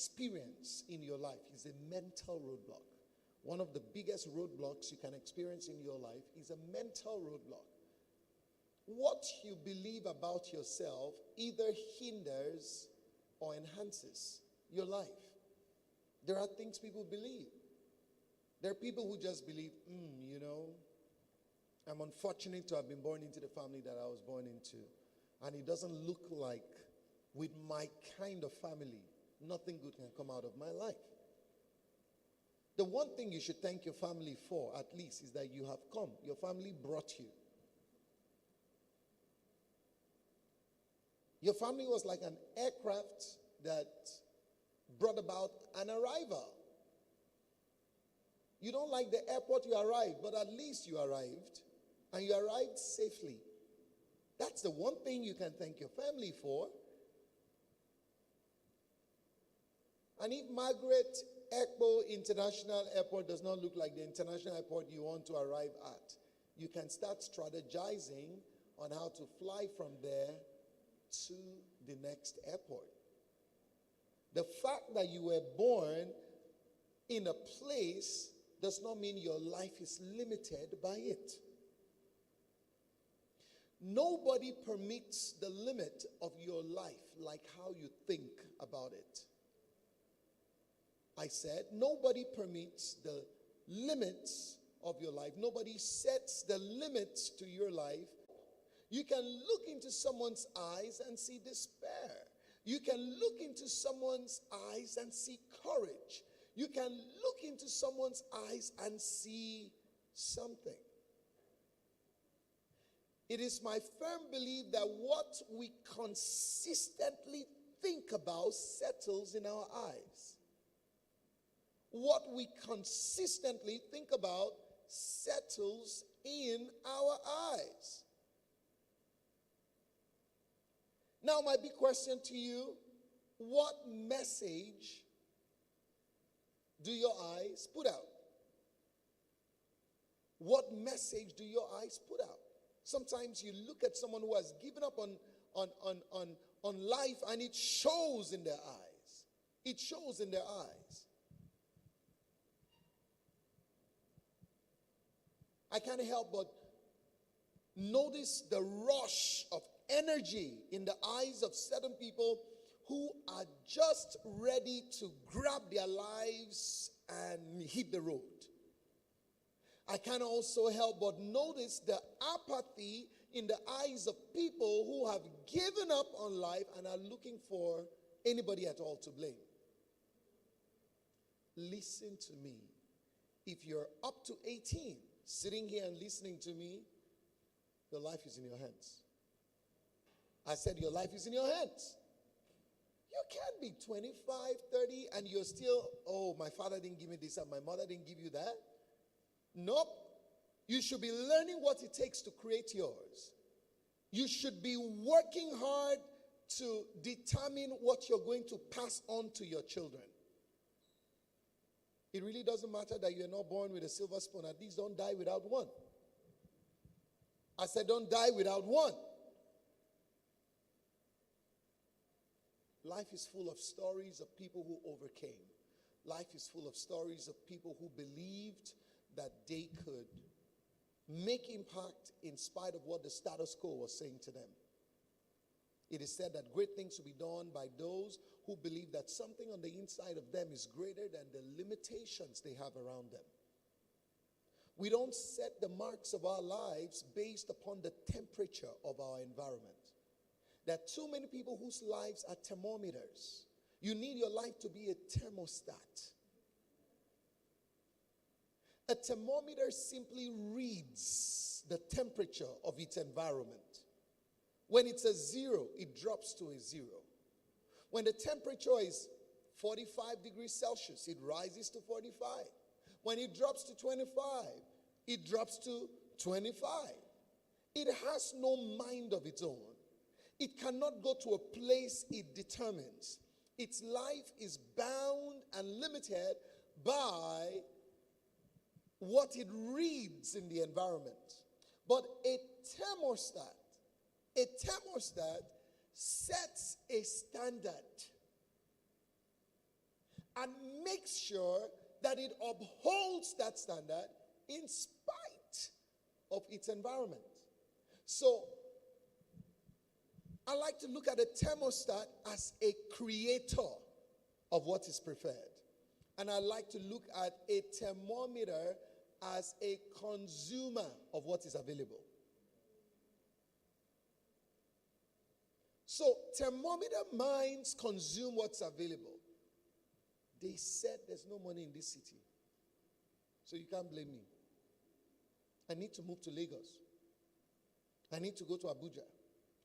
experience in your life is a mental roadblock. One of the biggest roadblocks you can experience in your life is a mental roadblock. What you believe about yourself either hinders or enhances your life. There are things people believe. There are people who just believe, I'm unfortunate to have been born into the family that I was born into. And it doesn't look like with my kind of family, nothing good can come out of my life. The one thing you should thank your family for, at least, is that you have come. Your family brought you. Your family was like an aircraft that brought about an arrival. You don't like the airport you arrived, but at least you arrived, and you arrived safely. That's the one thing you can thank your family for. And if Margaret Ekpo International Airport does not look like the international airport you want to arrive at, you can start strategizing on how to fly from there to the next airport. The fact that you were born in a place does not mean your life is limited by it. Nobody permits the limit of your life like how you think about it. I said, nobody permits the limits of your life. Nobody sets the limits to your life. You can look into someone's eyes and see despair. You can look into someone's eyes and see courage. You can look into someone's eyes and see something. It is my firm belief that what we consistently think about settles in our eyes. What we consistently think about settles in our eyes. Now, my big question to you, what message do your eyes put out? What message do your eyes put out? Sometimes you look at someone who has given up on life, and it shows in their eyes. It shows in their eyes. I can't help but notice the rush of energy in the eyes of certain people who are just ready to grab their lives and hit the road. I can also help but notice the apathy in the eyes of people who have given up on life and are looking for anybody at all to blame. Listen to me. If you're up to 18, sitting here and listening to me, your life is in your hands. I said your life is in your hands. You can't be 25, 30, and you're still, oh, my father didn't give me this and my mother didn't give you that. Nope. You should be learning what it takes to create yours. You should be working hard to determine what you're going to pass on to your children. It really doesn't matter that you're not born with a silver spoon. At least don't die without one. I said don't die without one. Life is full of stories of people who overcame. Life is full of stories of people who believed that they could make impact in spite of what the status quo was saying to them. It is said that great things will be done by those who believe that something on the inside of them is greater than the limitations they have around them. We don't set the marks of our lives based upon the temperature of our environment. There are too many people whose lives are thermometers. You need your life to be a thermostat. A thermometer simply reads the temperature of its environment. When it's a 0, it drops to a 0. When the temperature is 45 degrees Celsius, it rises to 45. When it drops to 25, it drops to 25. It has no mind of its own. It cannot go to a place it determines. Its life is bound and limited by what it reads in the environment. But a thermostat sets a standard. and makes sure that it upholds that standard in spite of its environment. So, I like to look at a thermostat as a creator of what is preferred. And I like to look at a thermometer as a consumer of what is available. So, thermometer minds consume what's available. They said there's no money in this city. So you can't blame me. I need to move to Lagos. I need to go to Abuja.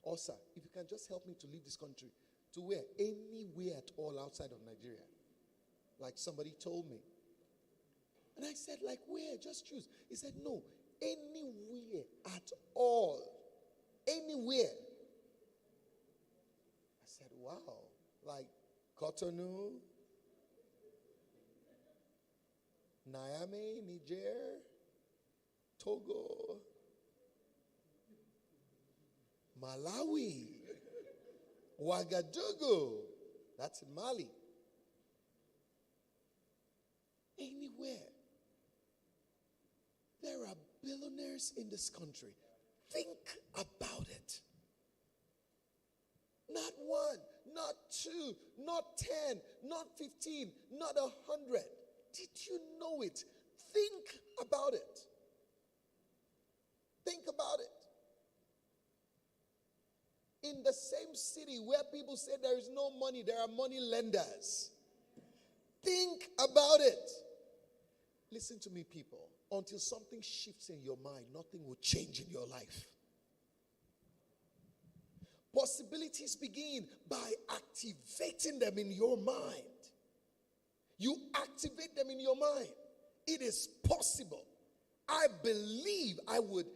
Osa, if you can just help me to leave this country. To where? Anywhere at all outside of Nigeria. Like somebody told me. And I said, like where? Just choose. He said, no, anywhere at all. Anywhere. I said, wow. Like Cotonou, Niamey, Niger, Togo, Malawi, Ouagadougou, that's in Mali. Anywhere. There are billionaires in this country. Think about it. Not one, not two, not 10, not 15, not 100. Did you know it? Think about it. Think about it. In the same city where people say there is no money, there are money lenders. Think about it. Listen to me, people. Until something shifts in your mind, nothing will change in your life. Possibilities begin by activating them in your mind. You activate them in your mind. It is possible. I believe I would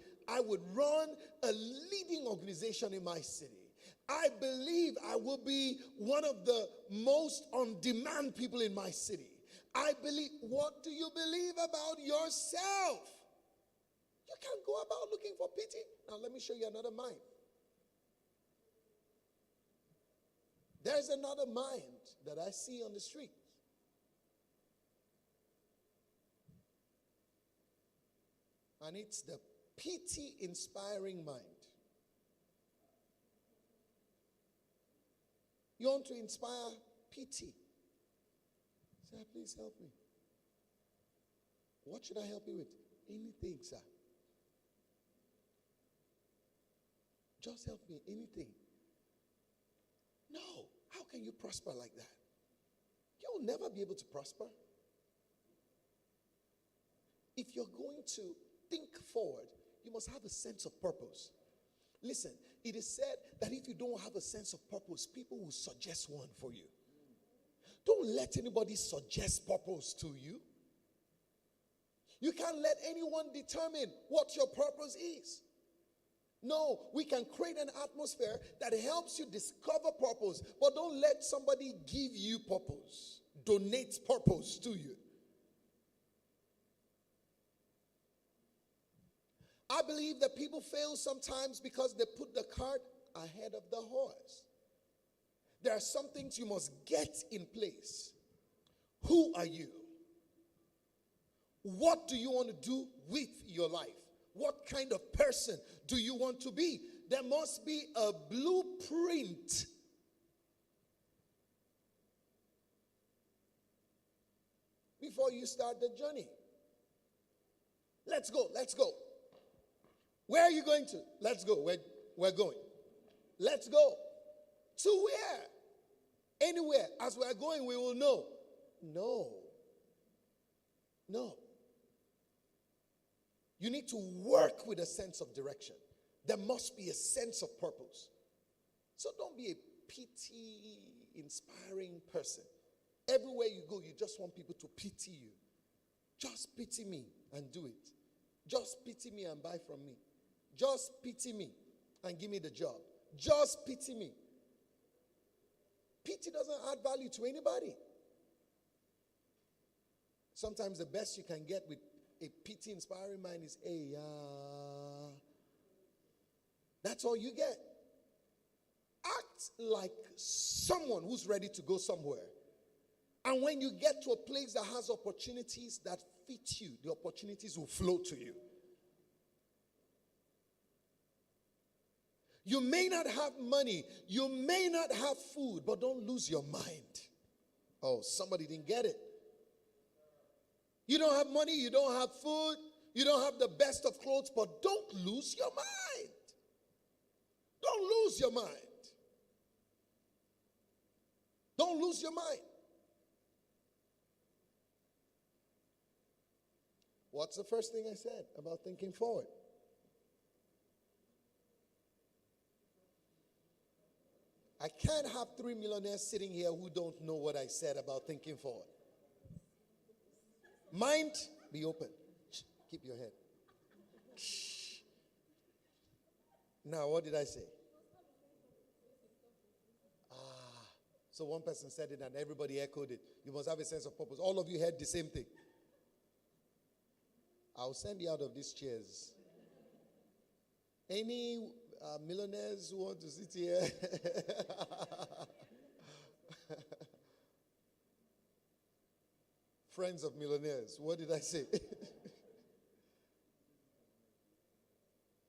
run a leading organization in my city. I believe I will be one of the most on-demand people in my city. I believe. What do you believe about yourself? You can't go about looking for pity. Now let me show you another mind. There's another mind that I see on the street. And it's the pity-inspiring mind. You want to inspire pity? Sir, please help me. What should I help you with? Anything, sir. Just help me, anything. No. How can you prosper like that? You'll never be able to prosper. If you're going to think forward, you must have a sense of purpose. Listen, it is said that if you don't have a sense of purpose, people will suggest one for you. Don't let anybody suggest purpose to you. You can't let anyone determine what your purpose is. No, we can create an atmosphere that helps you discover purpose, but don't let somebody give you purpose, donate purpose to you. I believe that people fail sometimes because they put the cart ahead of the horse. There are some things you must get in place. Who are you? What do you want to do with your life? What kind of person do you want to be? There must be a blueprint. Before you start the journey. Let's go, let's go. Where are you going to? Let's go. We're going. Let's go. To where? Anywhere. As we're going, we will know. No. No. You need to work with a sense of direction. There must be a sense of purpose. So don't be a pity-inspiring person. Everywhere you go, you just want people to pity you. Just pity me and do it. Just pity me and buy from me. Just pity me and give me the job. Just pity me. Pity doesn't add value to anybody. Sometimes the best you can get with a pity-inspiring mind is, hey, that's all you get. Act like someone who's ready to go somewhere. And when you get to a place that has opportunities that fit you, the opportunities will flow to you. You may not have money, you may not have food, but don't lose your mind. Oh, somebody didn't get it. You don't have money, you don't have food, you don't have the best of clothes, but don't lose your mind. Don't lose your mind. Don't lose your mind. What's the first thing I said about thinking forward? I can't have 3 millionaires sitting here who don't know what I said about thinking forward. Mind, be open. Keep your head. Now, what did I say? So one person said it and everybody echoed it. You must have a sense of purpose. All of you heard the same thing. I'll send you out of these chairs. Any millionaires who want to sit here? Friends of millionaires. What did I say?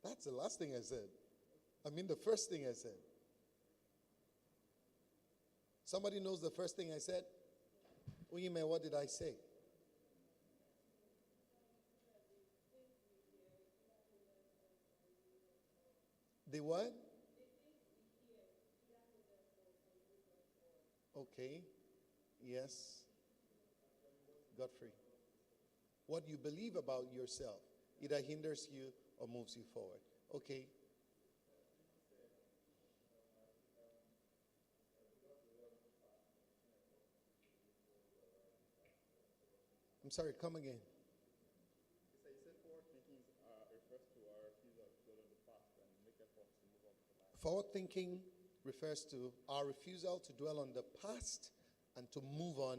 That's the last thing I said. I mean the first thing I said. Somebody knows the first thing I said? Uyime, what did I say? The what? Okay. Yes. Godfrey. What you believe about yourself either hinders you or moves you forward. Okay. I'm sorry, come again. Forward thinking refers to our refusal to dwell on the past and to move on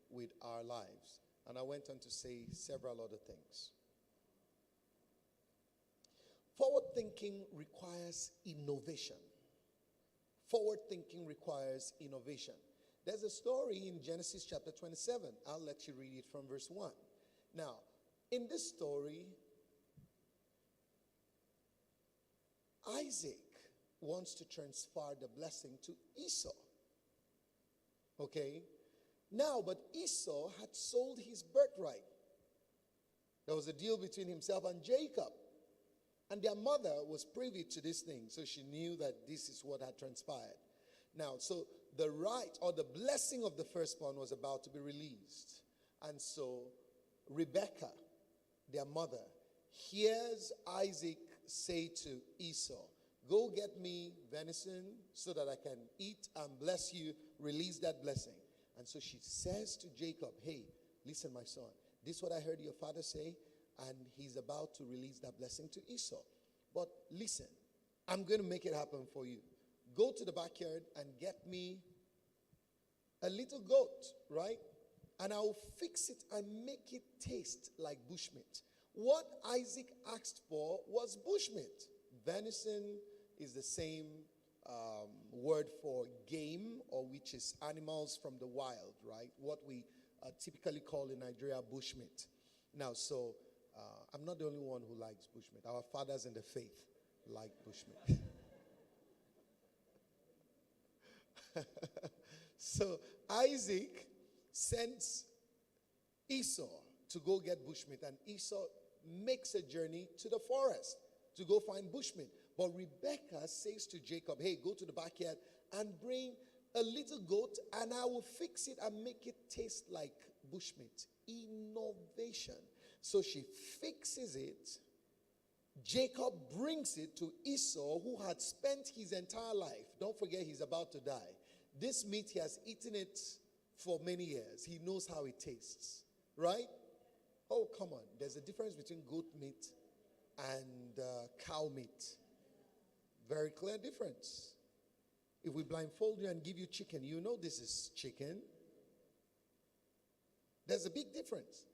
with our lives. And I went on to say several other things. Forward thinking requires innovation. Forward thinking requires innovation. There's a story in Genesis chapter 27. I'll let you read it from verse 1. Now, in this story, Isaac wants to transfer the blessing to Esau. Okay? Now, but Esau had sold his birthright. There was a deal between himself and Jacob. And their mother was privy to this thing, so she knew that this is what had transpired. Now, so the right or the blessing of the firstborn was about to be released. And so Rebekah, their mother, hears Isaac say to Esau, go get me venison so that I can eat and bless you, release that blessing. And so she says to Jacob, hey, listen, my son, this is what I heard your father say, and he's about to release that blessing to Esau. But listen, I'm going to make it happen for you. Go to the backyard and get me a little goat, right? And I'll fix it and make it taste like bushmeat. What Isaac asked for was bushmeat. Venison is the same word for game, or which is animals from the wild, right? What we typically call in Nigeria bushmeat. Now, so I'm not the only one who likes bushmeat. Our fathers in the faith like bushmeat. So Isaac sends Esau to go get bushmeat, and Esau makes a journey to the forest to go find bushmeat. But Rebekah says to Jacob, hey, go to the backyard and bring a little goat, and I will fix it and make it taste like bushmeat. Innovation. So she fixes it. Jacob brings it to Esau, who had spent his entire life. Don't forget, he's about to die. This meat, he has eaten it for many years. He knows how it tastes. Right? Oh, come on. There's a difference between goat meat and cow meat. Very clear difference. If we blindfold you and give you chicken, you know this is chicken. There's a big difference.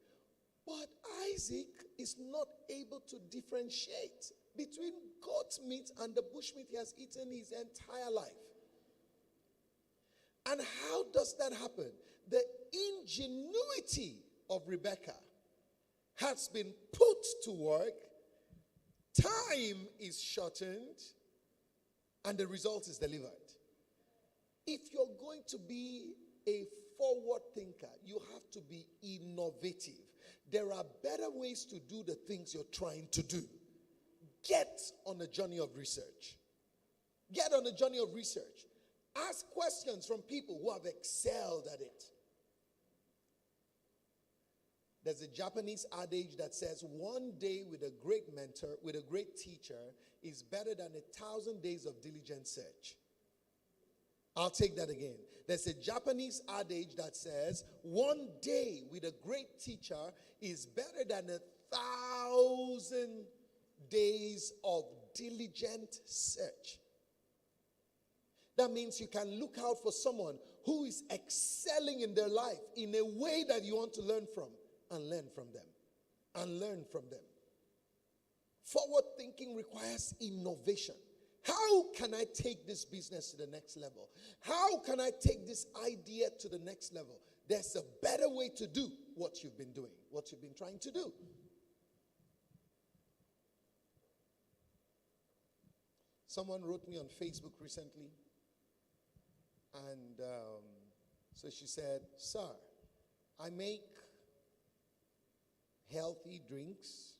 But Isaac is not able to differentiate between goat meat and the bush meat he has eaten his entire life. And how does that happen? The ingenuity of Rebecca has been put to work, time is shortened, and the result is delivered. If you're going to be a forward thinker, you have to be innovative. There are better ways to do the things you're trying to do. Get on a journey of research. Get on a journey of research. Ask questions from people who have excelled at it. There's a Japanese adage that says, one day with a great mentor, with a great teacher, is better than 1,000 days of diligent search. I'll take that again. There's a Japanese adage that says, one day with a great teacher is better than 1,000 days of diligent search. That means you can look out for someone who is excelling in their life in a way that you want to learn from, and learn from them. And learn from them. Forward thinking requires innovation. How can I take this business to the next level? How can I take this idea to the next level? There's a better way to do what you've been doing, what you've been trying to do. Someone wrote me on Facebook recently, and so she said, "Sir, I make healthy drinks,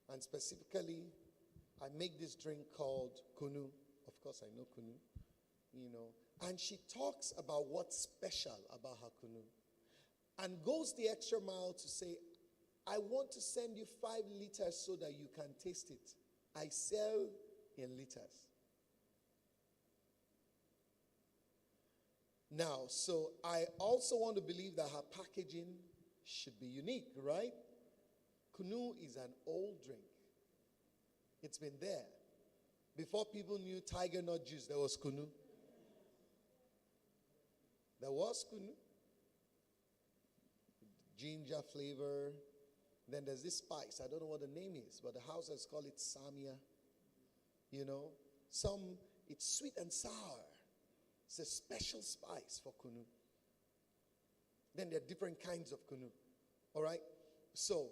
and specifically, I make this drink called kunu." Of course, I know kunu, And she talks about what's special about her kunu, and goes the extra mile to say, "I want to send you 5 liters so that you can taste it. I sell in liters." Now, so I also want to believe that her packaging should be unique, right? Kunu is an old drink. It's been there. Before people knew tiger nut juice, there was kunu. There was kunu. Ginger flavor. Then there's this spice. I don't know what the name is, but the houses call it samia. It's sweet and sour. It's a special spice for kunu. Then there are different kinds of kunu. All right? So,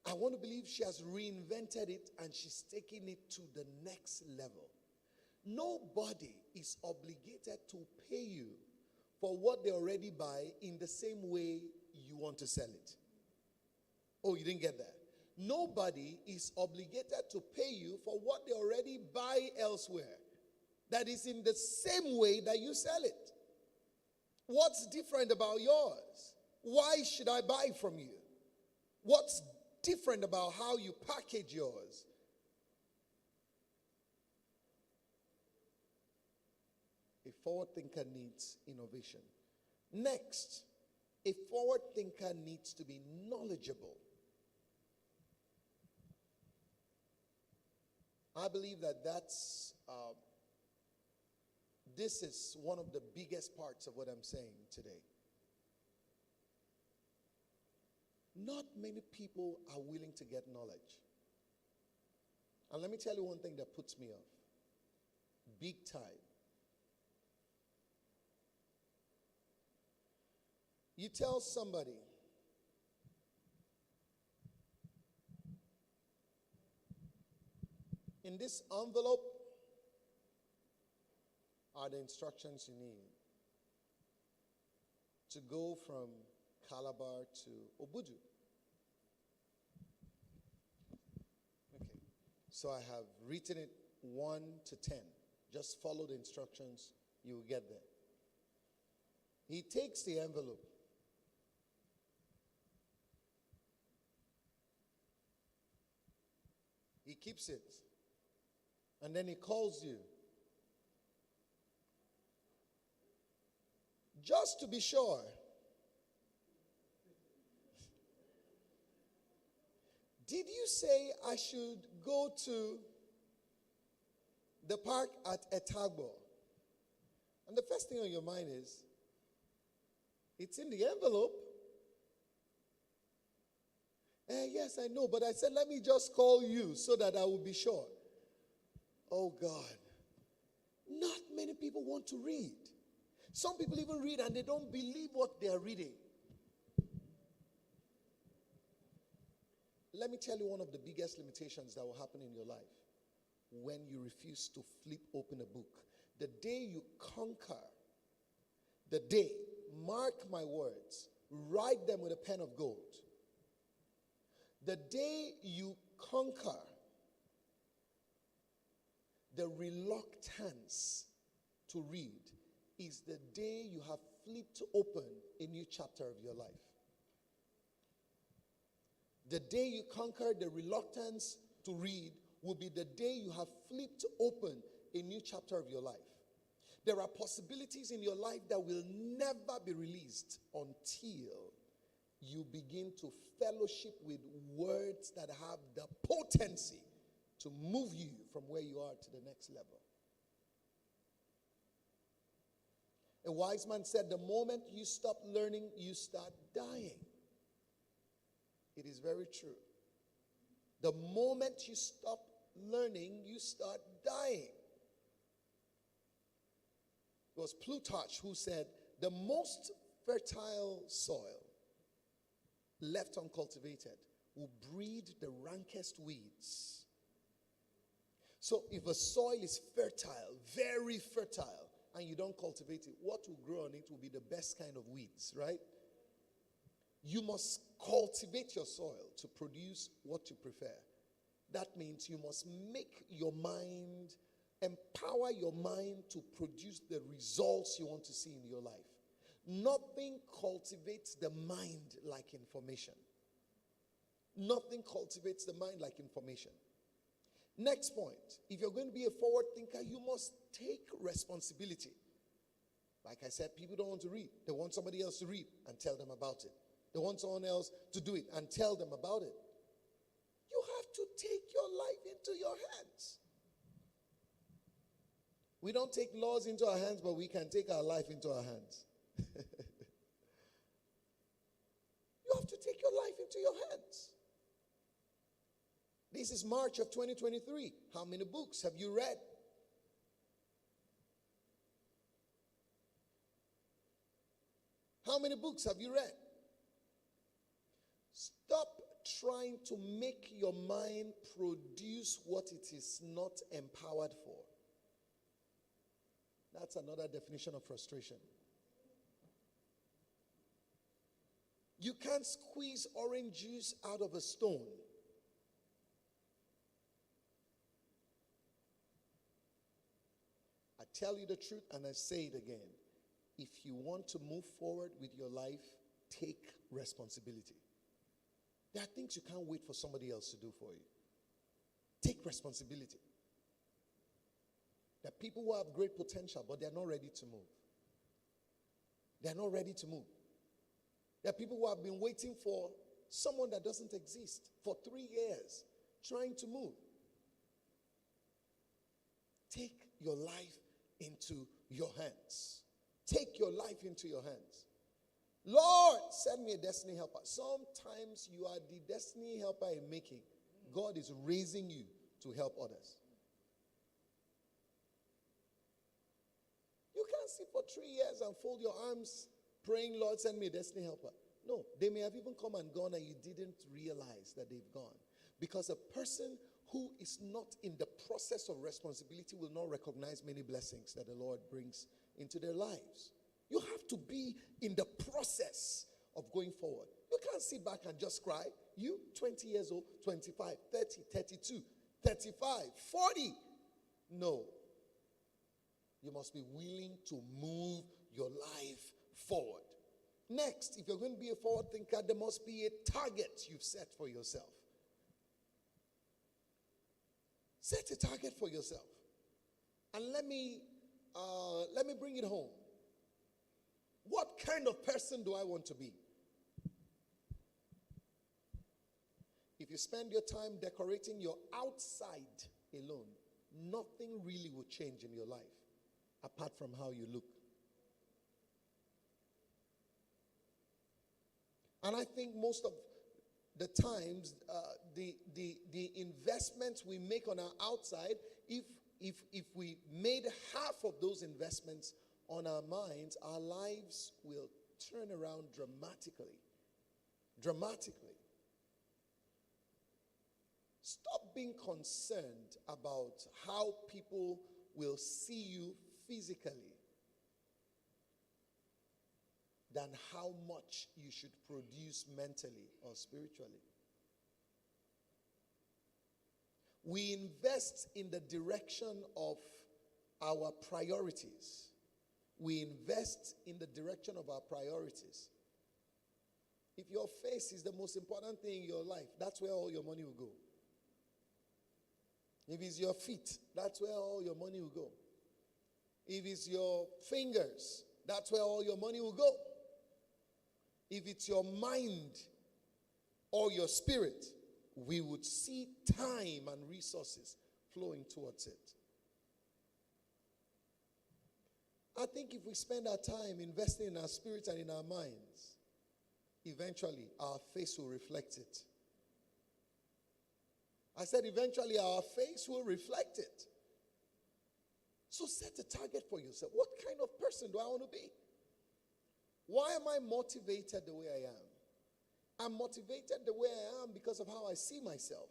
I want to believe she has reinvented it and she's taking it to the next level. Nobody is obligated to pay you for what they already buy in the same way you want to sell it. Oh, you didn't get that? Nobody is obligated to pay you for what they already buy elsewhere. That is in the same way that you sell it. What's different about yours? Why should I buy from you? What's different about how you package yours? A forward thinker needs innovation. Next, a forward thinker needs to be knowledgeable. I believe that this is one of the biggest parts of what I'm saying today. Not many people are willing to get knowledge. And let me tell you one thing that puts me off. Big time. You tell somebody, in this envelope are the instructions you need to go from Calabar to Obudu. Okay, so I have written it 1 to 10. Just follow the instructions, you will get there. He takes the envelope. He keeps it. And then he calls you. Just to be sure. Did you say I should go to the park at Etagbo? And the first thing on your mind is, it's in the envelope. Yes, I know, but I said, let me just call you so that I will be sure. Oh God, not many people want to read. Some people even read and they don't believe what they are reading. let me tell you one of the biggest limitations that will happen in your life when you refuse to flip open a book. The day you conquer, the day, mark my words, write them with a pen of gold. The day you conquer the reluctance to read is the day you have flipped open a new chapter of your life. The day you conquer the reluctance to read will be the day you have flipped open a new chapter of your life. There are possibilities in your life that will never be released until you begin to fellowship with words that have the potency to move you from where you are to the next level. A wise man said, the moment you stop learning, you start dying. It is very true. The moment you stop learning, you start dying. It was Plutarch who said, the most fertile soil left uncultivated will breed the rankest weeds. So if a soil is fertile, very fertile, and you don't cultivate it, what will grow on it will be the best kind of weeds, right? You must cultivate your soil to produce what you prefer. That means you must make your mind, empower your mind to produce the results you want to see in your life. Nothing cultivates the mind like information. Nothing cultivates the mind like information. Next point, if you're going to be a forward thinker, you must take responsibility. Like I said, people don't want to read. They want somebody else to read and tell them about it. They want someone else to do it and tell them about it. You have to take your life into your hands. We don't take laws into our hands, but we can take our life into our hands. You have to take your life into your hands. This is March of 2023. How many books have you read? How many books have you read? Stop trying to make your mind produce what it is not empowered for. That's another definition of frustration. You can't squeeze orange juice out of a stone. I tell you the truth and I say it again. If you want to move forward with your life, take responsibility. There are things you can't wait for somebody else to do for you. Take responsibility. There are people who have great potential, but they're not ready to move. They're not ready to move. There are people who have been waiting for someone that doesn't exist for 3 years, trying to move. Take your life into your hands. Take your life into your hands. Lord, send me a destiny helper. Sometimes you are the destiny helper in making. God is raising you to help others. You can't sit for 3 years and fold your arms praying, Lord, send me a destiny helper. No, they may have even come and gone and you didn't realize that they've gone. Because a person who is not in the process of responsibility will not recognize many blessings that the Lord brings into their lives. You have to be in the process of going forward. You can't sit back and just cry. You, 20 years old, 25, 30, 32, 35, 40. No. You must be willing to move your life forward. Next, if you're going to be a forward thinker, there must be a target you've set for yourself. Set a target for yourself. And let me bring it home. What kind of person do I want to be? If you spend your time decorating your outside alone, nothing really will change in your life apart from how you look. And I think most of the times, the investments we make on our outside, if we made half of those investments on our minds, our lives will turn around dramatically. Dramatically. Stop being concerned about how people will see you physically than how much you should produce mentally or spiritually. We invest in the direction of our priorities. We invest in the direction of our priorities. If your face is the most important thing in your life, that's where all your money will go. If it's your feet, that's where all your money will go. If it's your fingers, that's where all your money will go. If it's your mind or your spirit, we would see time and resources flowing towards it. I think if we spend our time investing in our spirit and in our minds, eventually our face will reflect it. I said eventually our face will reflect it. So set a target for yourself. What kind of person do I want to be? Why am I motivated the way I am? I'm motivated the way I am because of how I see myself.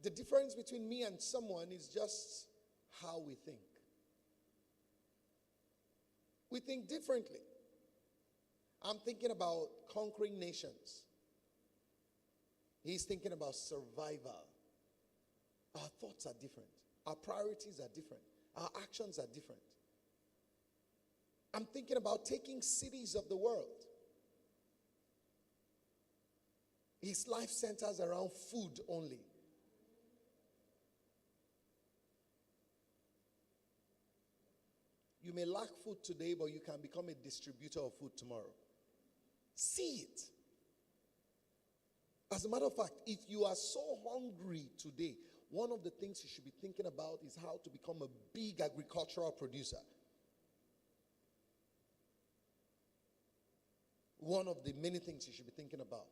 The difference between me and someone is just how we think. We think differently. I'm thinking about conquering nations. He's thinking about survival. Our thoughts are different. Our priorities are different. Our actions are different. I'm thinking about taking cities of the world. His life centers around food only. You may lack food today, but you can become a distributor of food tomorrow. See it. As a matter of fact, if you are so hungry today, one of the things you should be thinking about is how to become a big agricultural producer. One of the many things you should be thinking about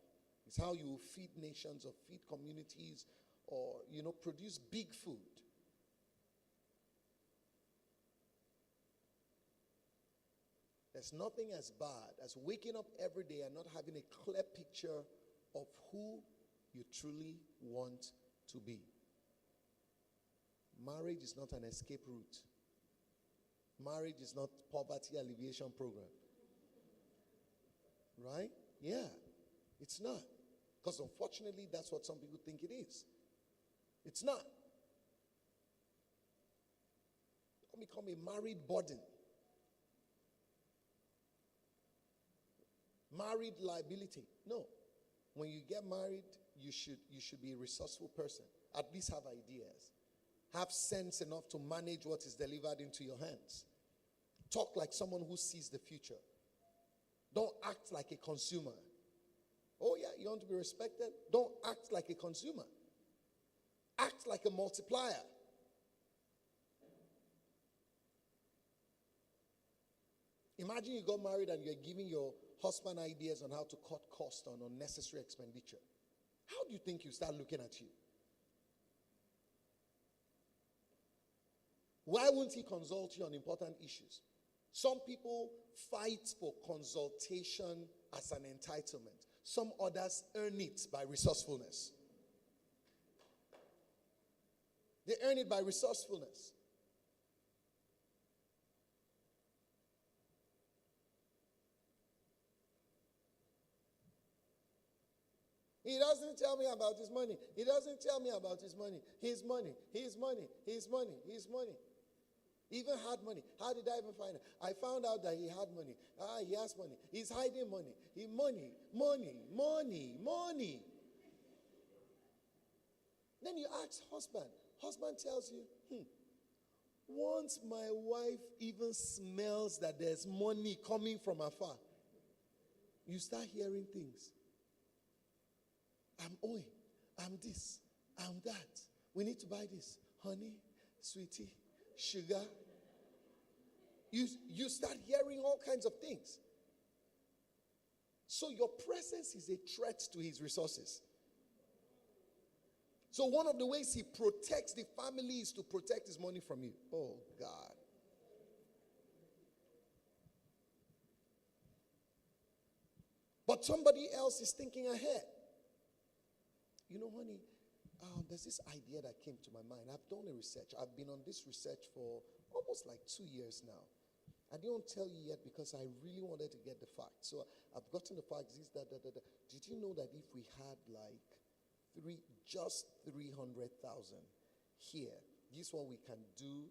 is how you will feed nations or feed communities or, produce big food. There's nothing as bad as waking up every day and not having a clear picture of who you truly want to be. Marriage is not an escape route. Marriage is not poverty alleviation program. Right? Yeah, it's not. Because unfortunately, that's what some people think it is. It's not. Don't become a married burden. Married liability. No. When you get married, you should be a resourceful person. At least have ideas. Have sense enough to manage what is delivered into your hands. Talk like someone who sees the future. Don't act like a consumer. Oh yeah, you want to be respected? Don't act like a consumer. Act like a multiplier. Imagine you got married and you're giving your husband ideas on how to cut costs on unnecessary expenditure. How do you think you start looking at you? Why won't he consult you on important issues? Some people fight for consultation as an entitlement. Some others earn it by resourcefulness. They earn it by resourcefulness. He doesn't tell me about his money. He doesn't tell me about his money. His money, his money, his money, his money. He even had money. How did I even find out? I found out that he had money. He has money. He's hiding money. Money. Then you ask husband. Husband tells you, once my wife even smells that there's money coming from afar, you start hearing things. I'm owing. I'm this. I'm that. We need to buy this. Honey, sweetie, sugar. You start hearing all kinds of things. So your presence is a threat to his resources. So one of the ways he protects the family is to protect his money from you. Oh, God. But somebody else is thinking ahead. honey, there's this idea that came to my mind. I've done a research. I've been on this research for almost like 2 years now. I didn't tell you yet because I really wanted to get the facts. So I've gotten the facts. This, that. Did you know that if we had like just 300,000 here, this is what we can do.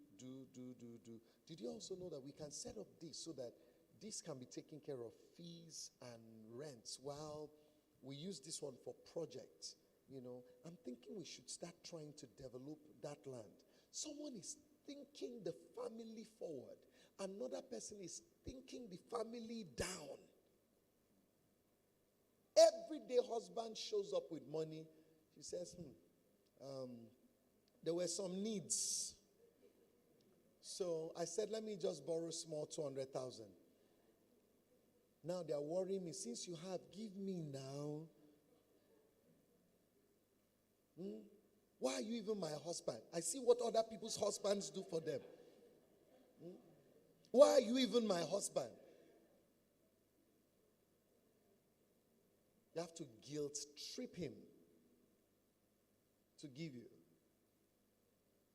Did you also know that we can set up this so that this can be taken care of, fees and rents, while we use this one for projects? I'm thinking we should start trying to develop that land. Someone is thinking the family forward. Another person is thinking the family down. Every day husband shows up with money. She says, there were some needs. So I said, let me just borrow small 200,000. Now they are worrying me. Since you have, give me now. Why are you even my husband? I see what other people's husbands do for them. Why are you even my husband? You have to guilt trip him to give you.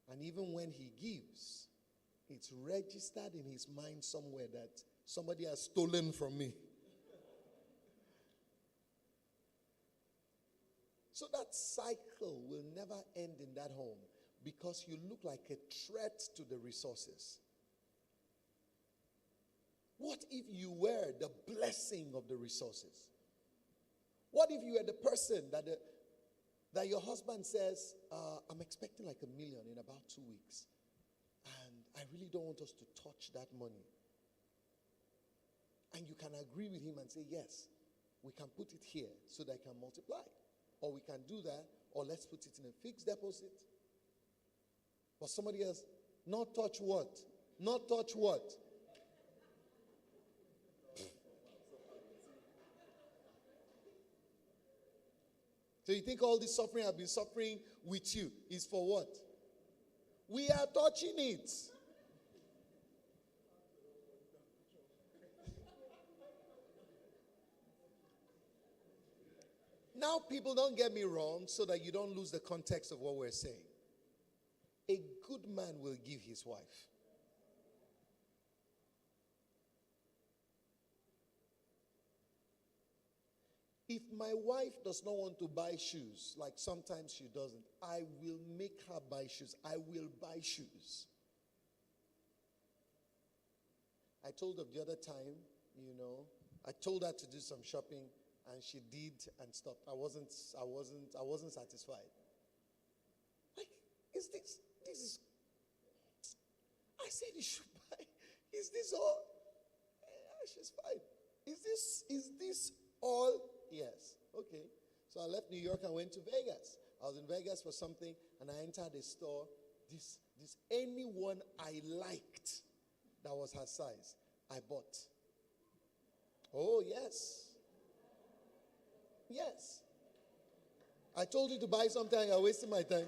And even when he gives, it's registered in his mind somewhere that somebody has stolen from me. So that cycle will never end in that home because you look like a threat to the resources. What if you were the blessing of the resources? What if you were the person that your husband says, I'm expecting like $1 million in about 2 weeks, and I really don't want us to touch that money. And you can agree with him and say, yes, we can put it here so that it can multiply. Or we can do that, or let's put it in a fixed deposit. But somebody else, not touch what? Not touch what? So you think all this suffering I've been suffering with you is for what? We are touching it. Now, people, don't get me wrong so that you don't lose the context of what we're saying. A good man will give his wife. If my wife does not want to buy shoes, like sometimes she doesn't, I will make her buy shoes. I will buy shoes. I told her the other time, I told her to do some shopping. And she did and stopped. I wasn't satisfied. Like, this is, I said you should buy. Is this all? Yeah, she's fine. Is this all? Yes. Okay. So I left New York and went to Vegas. I was in Vegas for something, and I entered a store. This anyone I liked that was her size, I bought. Oh, yes. Yes. I told you to buy something, you're wasting my time.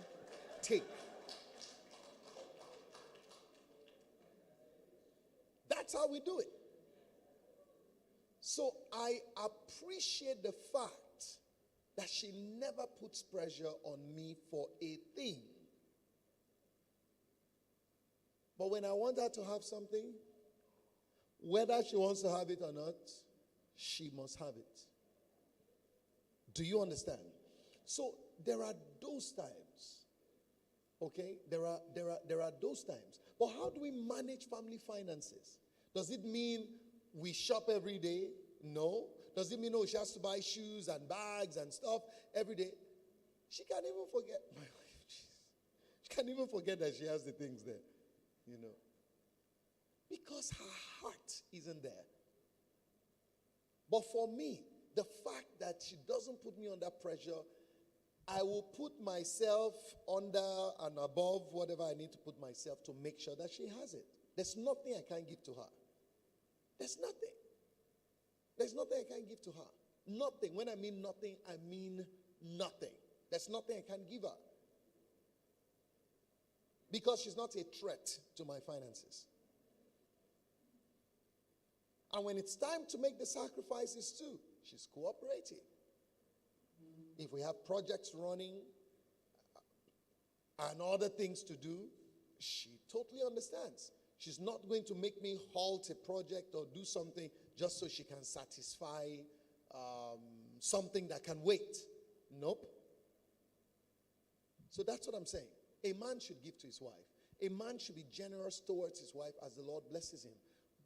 Take. That's how we do it. So I appreciate the fact that she never puts pressure on me for a thing. But when I want her to have something, whether she wants to have it or not, she must have it. Do you understand? So there are those times. Okay? There are those times. But how do we manage family finances? Does it mean we shop every day? No. Does it mean she has to buy shoes and bags and stuff every day? She can't even forget. My wife, she can't even forget that she has the things there. Because her heart isn't there. But for me, the fact that she doesn't put me under pressure, I will put myself under and above whatever I need to put myself to make sure that she has it. There's nothing I can't give to her. There's nothing. There's nothing I can't give to her. Nothing. When I mean nothing, I mean nothing. There's nothing I can give her. Because she's not a threat to my finances. And when it's time to make the sacrifices too, she's cooperating. If we have projects running and other things to do, she totally understands. She's not going to make me halt a project or do something just so she can satisfy something that can wait. Nope. So that's what I'm saying. A man should give to his wife. A man should be generous towards his wife as the Lord blesses him.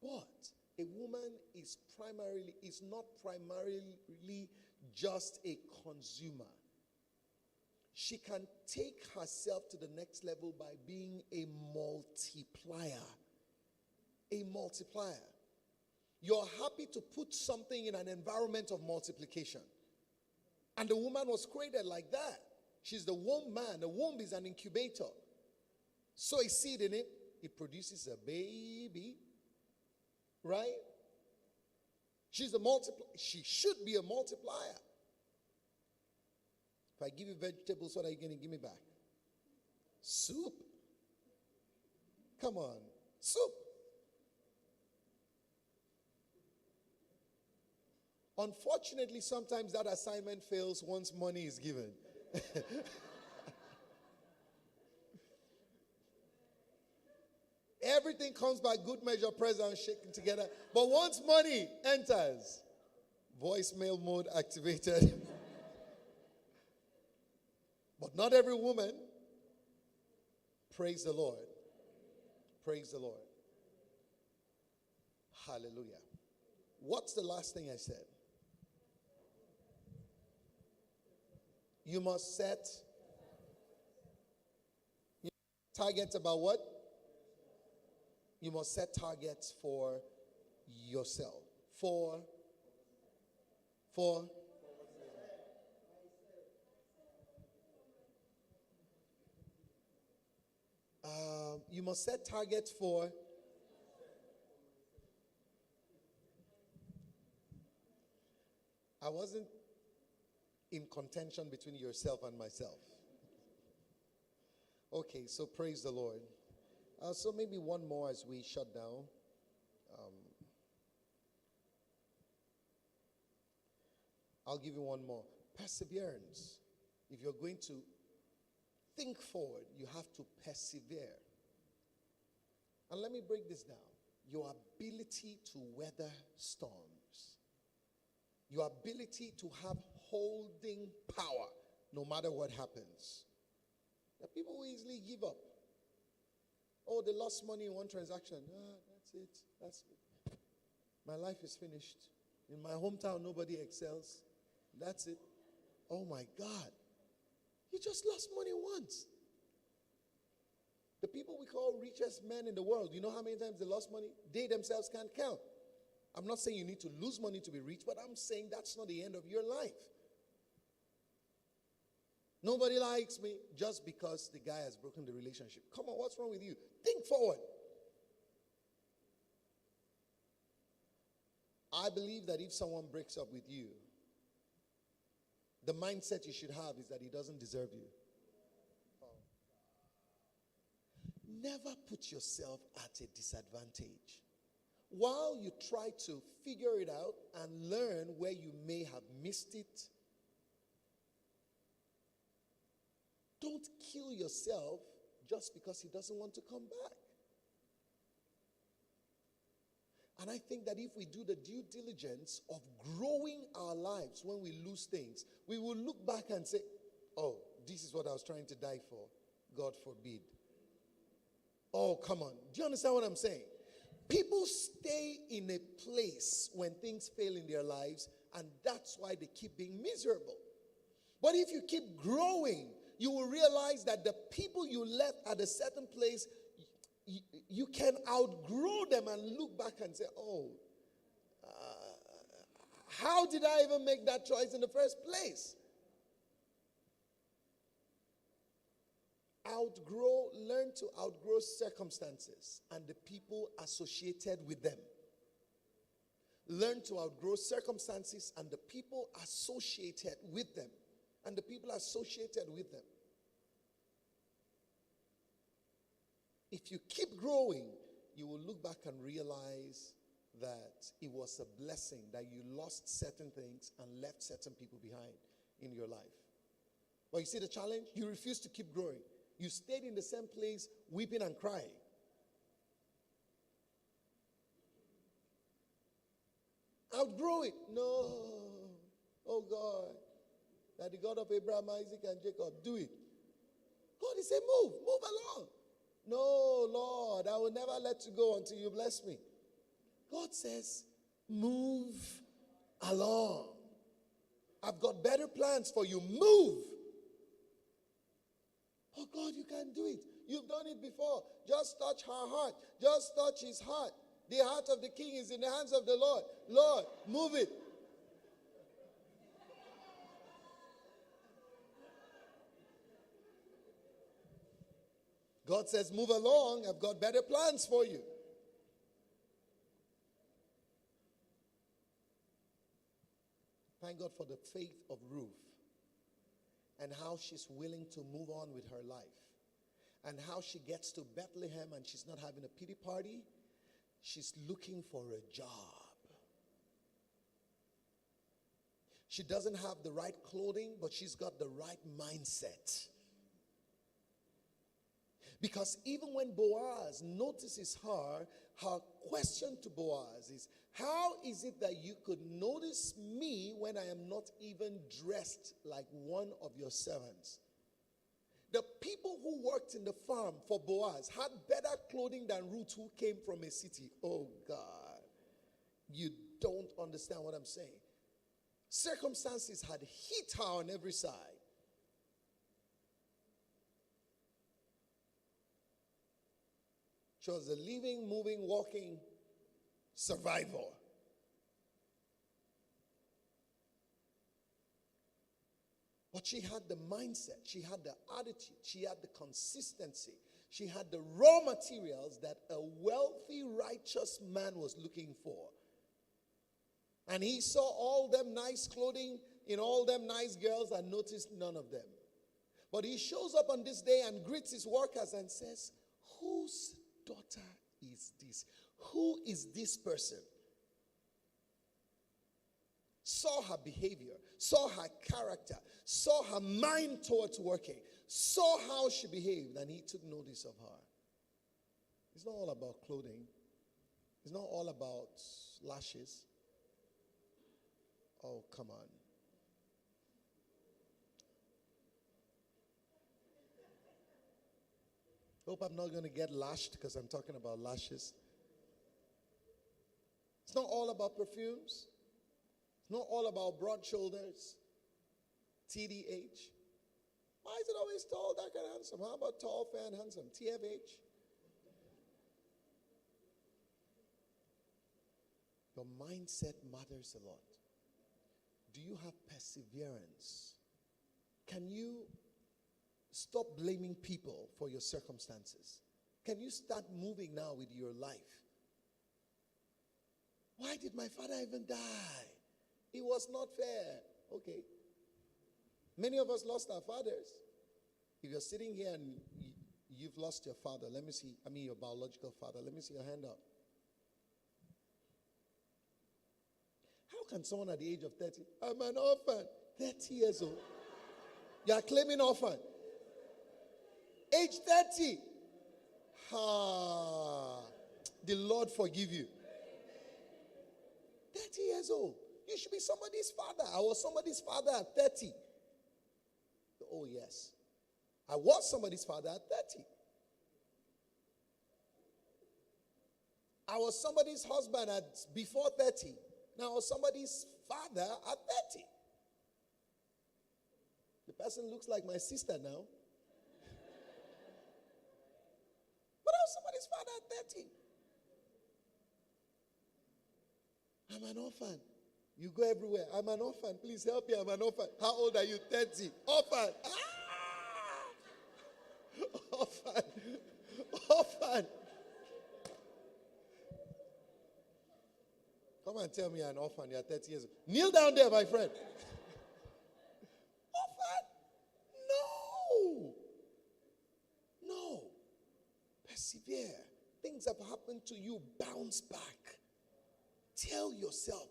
But a woman is not primarily just a consumer. She can take herself to the next level by being a multiplier. A multiplier. You're happy to put something in an environment of multiplication. And the woman was created like that. She's the womb man. The womb is an incubator. Sow a seed in it, it produces a baby. Right? She should be a multiplier. If I give you vegetables, what are you going to give me back? Soup. Come on. Soup. Unfortunately, sometimes that assignment fails once money is given. Everything comes by good measure, pressed and shaken together. But once money enters, voicemail mode activated. But not every woman. Praise the Lord. Praise the Lord. Hallelujah. What's the last thing I said? You must set targets about what? You must set targets for yourself. You must set targets for. I wasn't in contention between yourself and myself. Okay, so praise the Lord. So maybe one more as we shut down. I'll give you one more. Perseverance. If you're going to think forward, you have to persevere. And let me break this down. Your ability to weather storms. Your ability to have holding power no matter what happens. The people will easily give up. Oh, they lost money in one transaction. That's it. That's it. My life is finished. In my hometown, nobody excels. That's it. Oh my God. You just lost money once. The people we call richest men in the world, you know how many times they lost money? They themselves can't count. I'm not saying you need to lose money to be rich, but I'm saying that's not the end of your life. Nobody likes me just because the guy has broken the relationship. Come on, what's wrong with you? Think forward. I believe that if someone breaks up with you, the mindset you should have is that he doesn't deserve you. Never put yourself at a disadvantage. While you try to figure it out and learn where you may have missed it, don't kill yourself just because he doesn't want to come back. And I think that if we do the due diligence of growing our lives when we lose things, we will look back and say, oh, this is what I was trying to die for. God forbid. Oh, come on. Do you understand what I'm saying? People stay in a place when things fail in their lives, and that's why they keep being miserable. But if you keep growing, you will realize that the people you left at a certain place, you can outgrow them and look back and say, oh, how did I even make that choice in the first place? Learn to outgrow circumstances and the people associated with them. Learn to outgrow circumstances and the people associated with them. And the people associated with them. If you keep growing, you will look back and realize that it was a blessing that you lost certain things and left certain people behind in your life. But you see the challenge? You refuse to keep growing. You stayed in the same place, weeping and crying. Outgrow it. No. Oh God. That the God of Abraham, Isaac, and Jacob, do it. God, he said, move along. No, Lord, I will never let you go until you bless me. God says, move along. I've got better plans for you. Move. Oh God, you can do it. You've done it before. Just touch her heart. Just touch his heart. The heart of the king is in the hands of the Lord. Lord, move it. God says, move along. I've got better plans for you. Thank God for the faith of Ruth and how she's willing to move on with her life and how she gets to Bethlehem and she's not having a pity party. She's looking for a job. She doesn't have the right clothing, but she's got the right mindset. Because even when Boaz notices her, her question to Boaz is, how is it that you could notice me when I am not even dressed like one of your servants? The people who worked in the farm for Boaz had better clothing than Ruth, who came from a city. Oh God, you don't understand what I'm saying. Circumstances had hit her on every side. She was a living, moving, walking survivor. But she had the mindset, she had the attitude, she had the consistency, she had the raw materials that a wealthy, righteous man was looking for. And he saw all them nice clothing in all them nice girls and noticed none of them. But he shows up on this day and greets his workers and says, whose daughter is this? Who is this person? Saw her behavior, saw her character, saw her mind towards working, saw how she behaved, and he took notice of her. It's not all about clothing. It's not all about lashes. Oh, come on. Hope I'm not going to get lashed because I'm talking about lashes. It's not all about perfumes. It's not all about broad shoulders. TDH. Why is it always tall, dark, and handsome? How about tall, fair, and handsome? TFH. Your mindset matters a lot. Do you have perseverance? Can you stop blaming people for your circumstances? Can you start moving now with your life? Why did my father even die? It was not fair. Okay. Many of us lost our fathers. If you're sitting here and you've lost your father, let me see. I mean your biological father. Let me see your hand up. How can someone at the age of 30, I'm an orphan, 30 years old. You are claiming orphan. Age 30. The Lord forgive you. 30 years old. You should be somebody's father. I was somebody's father at 30. Oh, yes. I was somebody's father at 30. I was somebody's husband at before 30. Now I was somebody's father at 30. The person looks like my sister now. But I was somebody's father at 30. I'm an orphan. You go everywhere. I'm an orphan. Please help me. I'm an orphan. How old are you? 30. Orphan. Orphan. Orphan. Come and tell me you're an orphan. You're 30 years old. Kneel down there, my friend. Orphan? No. No. Persevere. Things have happened to you. Bounce back. Tell yourself,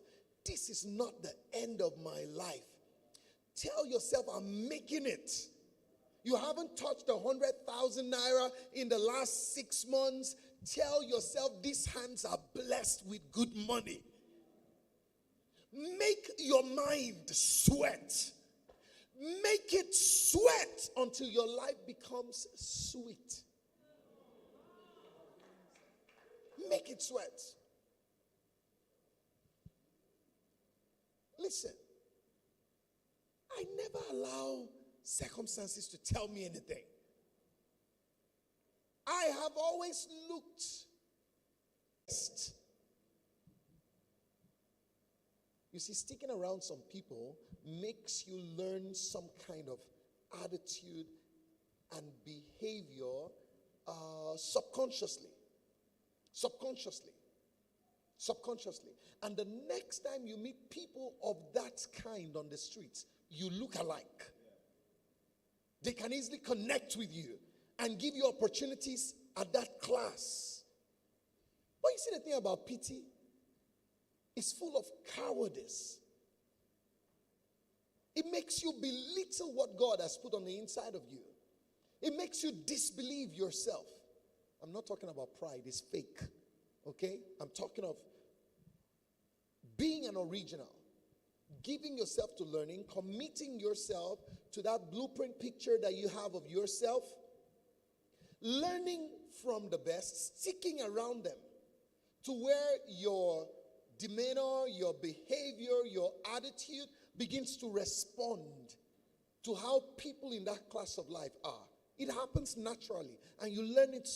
this is not the end of my life. Tell yourself, I'm making it. You haven't touched 100,000 naira in the last 6 months. Tell yourself, these hands are blessed with good money. Make your mind sweat. Make it sweat until your life becomes sweet. Make it sweat. Listen, I never allow circumstances to tell me anything. I have always looked best. You see, sticking around some people makes you learn some kind of attitude and behavior subconsciously. And the next time you meet people of that kind on the streets, you look alike. They can easily connect with you and give you opportunities at that class. But you see, the thing about pity is full of cowardice. It makes you belittle what God has put on the inside of you. It makes you disbelieve yourself. I'm not talking about pride, it's fake. Okay? I'm talking of being an original, giving yourself to learning, committing yourself to that blueprint picture that you have of yourself, learning from the best, sticking around them to where your demeanor, your behavior, your attitude begins to respond to how people in that class of life are. It happens naturally, and you learn it